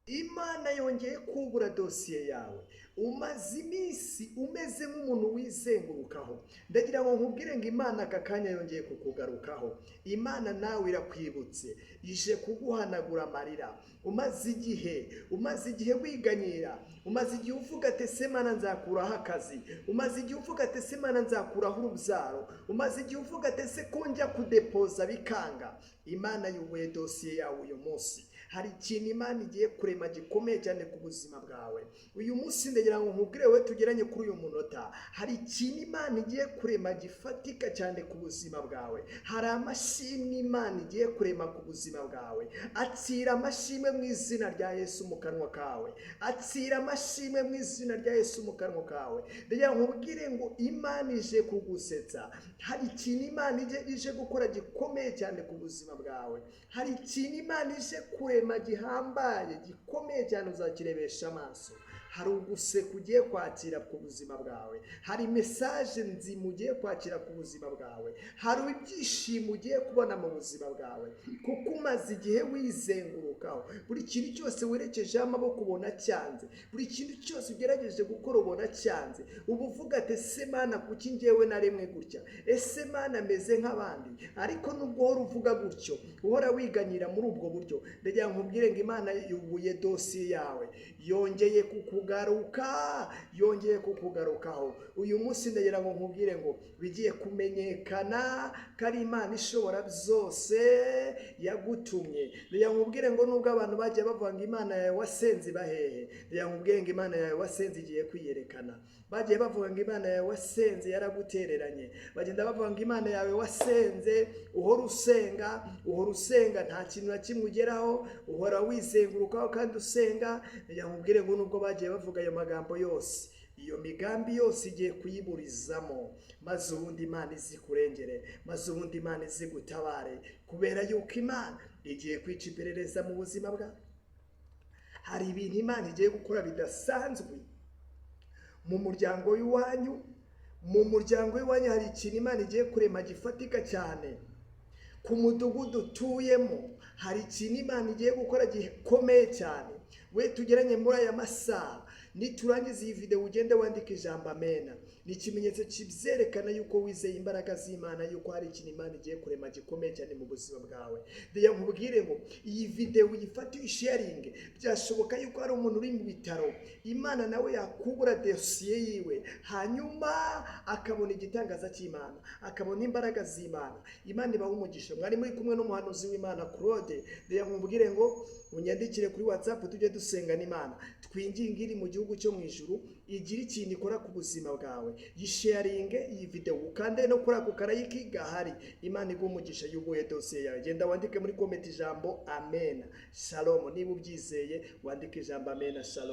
Imana yongeye kubura dosiye yawe. Umaze iminsi umeze nk'umuntu wizengurukaho. Ndagira ngo nkubwire ngo Imana aka kanya yongeye kukugarukaho. Imana nawe irakwibutse, ije kuguhanagura amarira. Umaze igihe wiganyira, umaze igihe uvuga ati ese Mana nzakuraho akazi, umaze igihe uvuga ati ese Mana nzakuraho urubyaro, umaze igihe uvuga ati ese ko njya kudepoza bikanga. Imana yubuye dosiye yawe uyu munsi. Hari ikintu Imana igiye kurema gikomeye cyane ku buzima bwawe. Uyu munsi ndagira ngo nkubwire we tugeranye kuri uyu munota, hari ikintu Imana igiye kurema gifatika cyane ku buzima bwawe. Hari amashimwe Imana igiye kurema ku buzima bwawe. Atsira amashimwe mu izina rya Yesu mu kanwa kawe. Atsira amashimwe mu izina rya Yesu mu kanwa kawe. Ndagira ngo nkubwire ngo Imana ije kugusetsa. Hari ikintu Imana ije gukora gikomeye cyane ku buzima bwawe. Hari ikintu Imana ije kurema gihambaye gikomeye cyane uzakirebesha amaso. Hari uguseka ugiye kwakira ku buzima bwawe. Hari mesaje nzima ugiye kwakira ku buzima bwawe. Hari ibyishimo ugiye kubona mu buzima bwawe, kuko umaze igihe wizengurukaho. Buri kintu cyose werekejeho amaboko ubona cyanze, buri kintu cyose ugerageje gukora ubona cyanze. Ubu uvuga ati ese Mana kuki njyewe naremwe gutya, ese Mana ameze nk'abandi. Ariko nubwo uhora uvuga gutyo, uhora wiganyira muri ubwo buryo, ndagira ngo nkubwire ngo Imana yubuye dosiye yawe, yongeye kukugarukaho. Uyu munsi ndagira ngo nkubwire ngo bigiye kumenyekana ko ari Imana ishobora byose yagutumye. Ndagira ngo nkubwire ngo nubwo abantu bagiye bavuga ngo Imana yawe wasenze bahehe, ndagira ngo nkubwire ngo Imana yawe wasenze igiye kwiyerekana. Bagiye bavuga ngo Imana yawe wasenze yaragutereranye, bagenda bavuga ngo Imana yawe wasenze, uhora usenga nta kintu na kimwe ugeraho, uhora wizengurukaho kandi usenga. Ndagira ngo nkubwire ngo nubwo bagiye bavuga ayo magambo yose, iyo migambi yose igiye kuyiburizamo, maze ubundi Imana izikurengere, maze ubundi Imana izigutabare, kubera yuko Imana igiye kwica iperereza mu buzima bwawe. Hari ibintu Imana igiye gukora bidasanzwe mu muryango w'iwanyu. Mu muryango w'iwanyu hari ikintu Imana igiye kurema gifatika cyane. Ku mudugudu utuyemo hari ikintu Imana igiye gukora gikomeye cyane. We tugeranye muri aya masaha, niturangiza iyi video ugende wandika ijambo amena. Ni ikimenyetso kibyerekana yuko wizeye imbaraga z'Imana, yuko hari ikintu Imana igiye kurema gikomeye cyane mu buzima bwawe. Ndagira ngo nkubwire ngo iyi video uyifate uyisharinge. Byashoboka yuko hari umuntu uri mu bitaro, Imana nawe yakubura dosiye yiwe, hanyuma akabona igitangaza cy'Imana, akabona imbaraga z'Imana. Imana ibaha umugisha. Mwari muri kumwe n'umuhanuzi w'Imana Claude. Ndagira ngo nkubwire ngo unyandikire kuri WhatsApp tujye dusenga n'Imana, twinginge iri mu gihugu cyo mu ijuru igira ikintu ikora ku buzima bwawe. Yisharinge iyi video ukande no kuri ako karayiki gahari. Imana iguha umugisha, yubuye dosiye yawe. Genda wandike muri comment ijambo amen. Shalom. Niba ubyizeye wandike ijambo amen. Shalom.